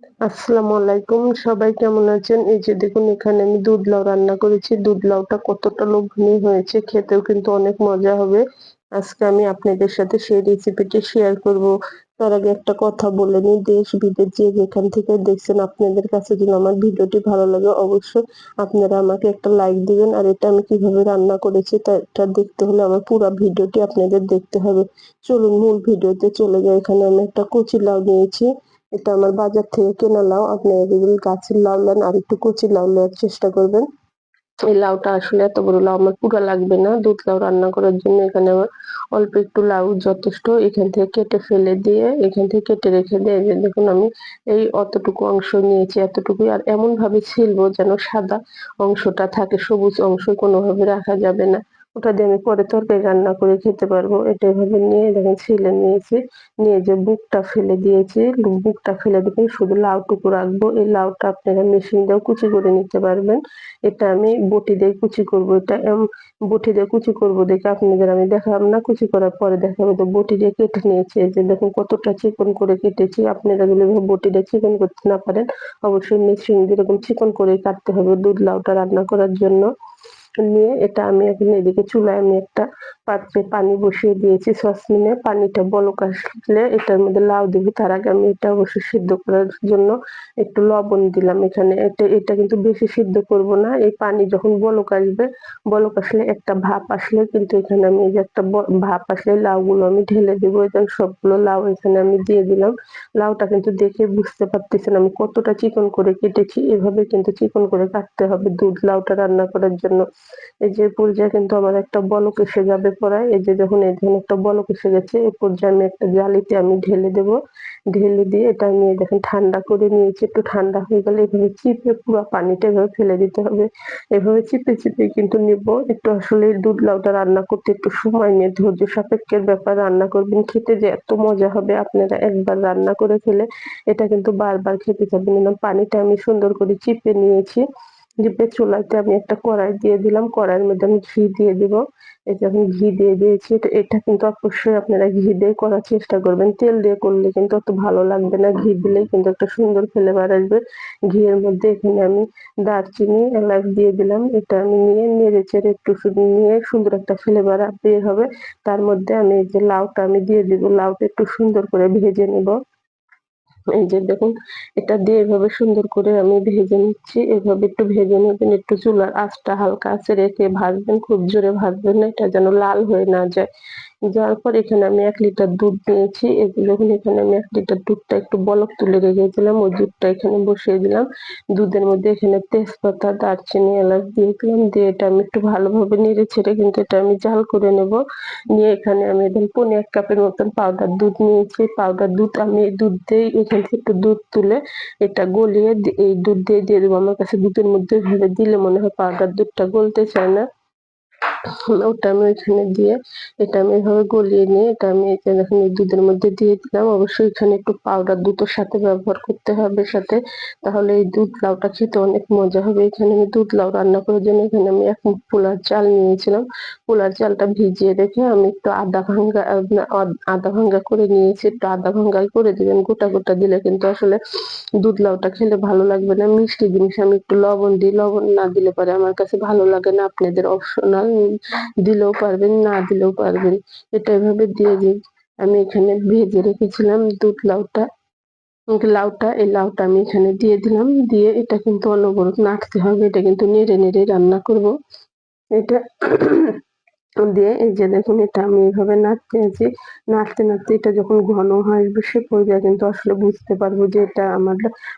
আসসালামু আলাইকুম। সবাই কেমন আছেন? এই যে দেখুন এখানে আমি দুধ লাউ রান্না করেছি। দুধ লাউটা কতটা লোভনীয় হয়েছে, খেতেও কিন্তু অনেক মজা হবে। আজকে আমি আপনাদের সাথে সেই রেসিপিটি শেয়ার করব। তার আগে একটা কথা বলে নিই, দেশ-বিদেশ যে যেখান থেকে দেখছেন আপনাদের কাছে যদি আমার ভিডিওটি ভালো লাগে অবশ্যই আপনারা আমাকে একটা লাইক দিবেন। আর এটা আমি কিভাবে রান্না করেছি এটা দেখতে হলে আমার পুরা ভিডিওটি আপনাদের দেখতে হবে। চলুন মূল ভিডিওতে চলে যাই। এখানে আমি একটা কচি লাউ নিয়েছি। এটা আমার বাজার থেকে কেনা লাউ। আপনারা যদি গাছের লাউ নেন আর একটু কচি লাউ নেওয়ার চেষ্টা করবেন। এই লাউটা আসলে এত বড় লাউ আমার পুরা লাগবে না দুধ লাউ রান্না করার জন্য। এখানে আমার অল্প একটু লাউ যথেষ্ট। এখান থেকে কেটে ফেলে দিয়ে এখান থেকে কেটে রেখে দিয়ে এই যে দেখুন আমি এই অতটুকু অংশ নিয়েছি, এতটুকুই। আর এমন ভাবে ছিলবো যেন সাদা অংশটা থাকে, সবুজ অংশ কোনোভাবে রাখা যাবে না। ওটা দিয়ে আমি পরে তরকারি রান্না করে খেতে পারবো। এটা এভাবে নিয়ে দেখেন ছিলে নিয়েছি। নিয়ে যে বুকটা ফেলে দিয়েছি, বুকটা ফেলে দিবেন, শুধু লাউটুকু রাখবো। এই লাউটা আপনারা মেশিন দিয়েও কুচি করে নিতে পারবেন। এটা আমি বটি দিয়ে কুচি করবো। এটা বটি দিয়ে কুচি করবো দেখে আপনাদের আমি দেখালাম না, কুচি করার পরে দেখাবো। তো বটি দিয়ে কেটে নিয়েছি। এই যে দেখুন কতটা চিকন করে কেটেছি। আপনারা যদি বটি দিয়ে চিকন করতে না পারেন অবশ্যই মেশিন দিয়ে এরকম চিকন করে কাটতে হবে দুধ লাউটা রান্না করার জন্য। নিয়ে এটা আমি এখন এদিকে চুলায় আমি একটা পাত্রে পানি বসিয়ে দিয়েছি সসপ্যানে। পানিটা বলক আসলে এটার মধ্যে লাউ দিব। তার আগে আমি এটা অবশ্যই সিদ্ধ করার জন্য একটু লবণ দিলাম এখানে। এটা কিন্তু বেশি সিদ্ধ করব না। এই পানি যখন বলক আসবে, বলক আসলে একটা ভাপ আসলে কিন্তু এখানে আমি এই যে একটা ভাপ আসলে লাউগুলো আমি ঢেলে দেবো। এই সবগুলো লাউ এখানে আমি দিয়ে দিলাম। লাউটা কিন্তু দেখে বুঝতে পারতেছেন আমি কতটা চিকন করে কেটেছি। এভাবে কিন্তু চিকন করে কাটতে হবে দুধ লাউটা রান্না করার জন্য। এই যে পর্যায়ে কিন্তু আমার একটা বলক এসে যাবে পড়ায়। এই যে দেখুন এই ধরনের একটা বলক এসে গেছে। এই পর্যায়ে আমি একটা জালিতে আমি ঢেলে দেব। ঢেলে দিয়ে এটা আমি দেখুন ঠান্ডা করে নিয়েছি। একটু ঠান্ডা হয়ে গেলে এভাবে চিপে পুরা পানিটা এভাবে ফেলে দিতে হবে। এভাবে চিপে চিপে কিন্তু নিব। একটু আসলে দুধ লাউটা রান্না করতে একটু সময় নিয়ে ধৈর্য সাপেক্ষের ব্যাপার। রান্না করবেন, খেতে যে এত মজা হবে আপনারা একবার রান্না করে ফেলে এটা কিন্তু বারবার খেতে চাবেন। পানিটা আমি সুন্দর করে চিপে নিয়েছি। চিপে চুলাতে আমি একটা কড়াই দিয়ে দিলাম। কড়াইয়ের মধ্যে আমি ঘি দিয়ে দিব। এই যে আমি ঘি দিয়ে দিয়েছি। তো এটা কিন্তু অবশ্যই আপনারা ঘি দিয়ে করার চেষ্টা করবেন। তেল দিয়ে করলে কিন্তু অত ভালো লাগবে না। ঘি দিলেই কিন্তু একটা সুন্দর ফ্লেভার আসবে। ঘিয়ের মধ্যে এখানে আমি দারচিনি, এলাচ দিয়ে দিলাম। এটা আমি নিয়ে নেড়ে চেড়ে একটু শুধু নিয়ে সুন্দর একটা ফ্লেভার বের হবে। তার মধ্যে আমি এই যে লাউটা আমি দিয়ে দিব। লাউটা একটু সুন্দর করে ভেজে নেব। এই যে দেখুন এটা দিয়ে এভাবে সুন্দর করে আমি ভেজে নিচ্ছি। এভাবে একটু ভেজে নেবেন। একটু চুলার আঁচটা হালকা আঁচে রেখে ভাজবেন, খুব জোরে ভাজবেন না, এটা যেন লাল হয়ে না যায়। যাওয়ার পর এখানে আমি ১ লিটার দুধ নিয়েছি। দেখুন এখানে আমি ১ লিটার দুধটা একটু বলক তুলে রেখেছিলাম। ওই দুধটা এখানে বসিয়ে দিলাম। দুধের মধ্যে এখানে তেজপাতা, দারচিনি, এলাচ দিয়ে দিলাম। দিয়ে এটা আমি একটু ভালোভাবে নেড়ে ছেড়ে কিন্তু এটা আমি জাল করে নেব। নিয়ে এখানে আমি একদম পৌনে ১ কাপের মতন পাউডার দুধ নিয়েছি। পাউডার দুধ আমি এই দুধ দিয়েই এখান থেকে একটু দুধ তুলে এটা গলিয়ে এই দুধ দিয়ে দেবো। আমার কাছে দুধের মধ্যে এভাবে দিলে মনে হয় পাউডার দুধটা গলতে চায় না। ওটা আমি ওইখানে দিয়ে এটা আমি এভাবে গলিয়ে নিয়ে এটা আমি এই যে দেখুন এই দুধের মধ্যে দিয়ে দিলাম। অবশ্যই এখানে একটু পাউডার দুধের সাথে ব্যবহার করতে হবে সাথে। তাহলে এই দুধ লাউটা খেতে অনেক মজা হবে। এখানে আমি দুধ লাউ রান্না করার জন্য এখানে আমি ১ মুঠ পোলার চাল নিয়েছিলাম। পোলার চালটা ভিজিয়ে রেখে আমি একটু আধা ভাঙ্গা করে নিয়েছি। একটু আধা ভাঙ্গাই করে দিবেন। গোটা, গোটা দিলে কিন্তু আসলে দুধ লাউটা খেলে ভালো লাগবে না। মিষ্টি জিনিস আমি একটু লবণ দিই। লবণ না দিলে পরে আমার কাছে ভালো লাগে না। আপনাদের অপশনাল, দিলেও পারবেন, না দিলেও পারবেন। এটা এভাবে দিয়ে দিই। আমি এখানে ভেজে রেখেছিলাম দুধ লাউটা। এই লাউটা আমি এখানে দিয়ে দিলাম। দিয়ে এটা কিন্তু অনবরত নাড়তে হবে। এটা কিন্তু নেড়ে, নেড়ে রান্না করব। এটা দিয়ে এই যে দেখুন এটা আমি এভাবে নাড়তে আছি। নাড়তে, নাড়তে এটা যখন ঘন হয়ে আসবে সে পর্যায়ে কিন্তু আসলে বুঝতে পারবো যে এটা আমার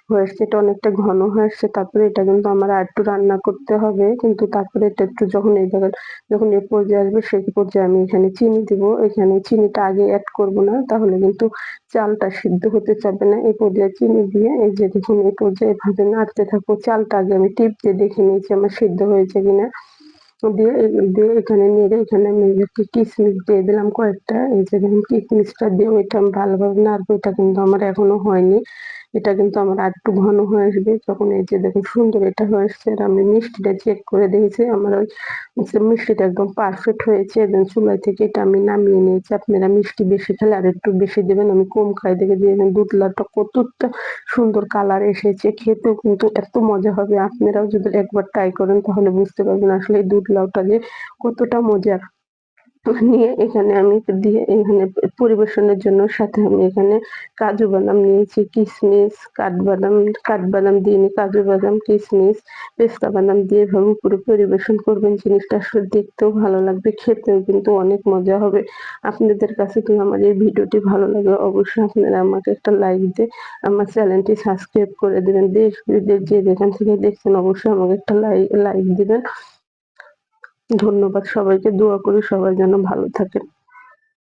হয়ে আসছে। এটা অনেকটা ঘন হয়ে আসছে। তারপরে এটা কিন্তু আমার আরেকটু রান্না করতে হবে। কিন্তু তারপরে এটা একটু যখন এই জায়গায় যখন এই পর্যায়ে আসবে সেই পর্যায়ে আমি এখানে চিনি দিব। এখানে চিনিটা আগে এড করব না, তাহলে কিন্তু চালটা সিদ্ধ হতে চাবে না। এই পর্যায়ে চিনি দিয়ে এই যে দেখুন এই পর্যায়ে এভাবে নাড়তে থাকবো। চালটা আগে আমি টিপ দিয়ে দেখে নিয়েছি আমার সিদ্ধ হয়েছে কিনা। দিয়ে এখানে নেড়ে এখানে আমি একটু কিশমিশ দিয়ে দিলাম কয়েকটা। এই যে দেখুন কিশমিশটা দিয়ে ওইটা আমি ভালোভাবে নাড়বো। এটা কিন্তু আমার এখনো হয়নি। এটা কিন্তু আমার আরেকটু ঘন হয়ে আসবে। যখন এই যে দেখুন সুন্দর এটা হয়ে আসছে, আর আমি মিষ্টিটা চেক করে দেখেছি আমার ওই মিষ্টিটা একদম পারফেক্ট হয়েছে। দেন চুলা থেকে এটা আমি নামিয়ে নিয়েছি। আপনারা মিষ্টি বেশি খেলে আরেকটু বেশি দিবেন। আমি কম খাই দেখে দিয়েছেন দুধলাটা কতটা সুন্দর কালার এসেছে। খেতেও কিন্তু এত মজা হবে। আপনারাও যদি একবার ট্রাই করেন তাহলে বুঝতে পারবেন আসলে এই দুধলাউটা যে কতটা মজার। নিয়ে এখানে আমি দিয়ে এখানে পরিবেশনের জন্য সাথে আমি এখানে কাজু বাদাম নিয়েছি, কিশমিশ, কাঠবাদাম দিইনি, কাজু বাদাম, কিশমিশ, পেস্তা বাদাম দিয়ে এভাবে উপরে পরিবেশন করবেন। জিনিসটা আসলে দেখতেও ভালো লাগবে, খেতেও কিন্তু অনেক মজা হবে। আপনাদের কাছে যদি আমার এই ভিডিওটি ভালো লাগে অবশ্যই আপনারা আমাকে একটা লাইক দিয়ে আমার চ্যানেলটি সাবস্ক্রাইব করে দিবেন। দেশ বিদেশ যে যেখান থেকে দেখছেন অবশ্যই আমাকে একটা লাইক দিবেন। ধন্যবাদ সবাইকে। দোয়া করি সবাই যেন ভালো থাকেন।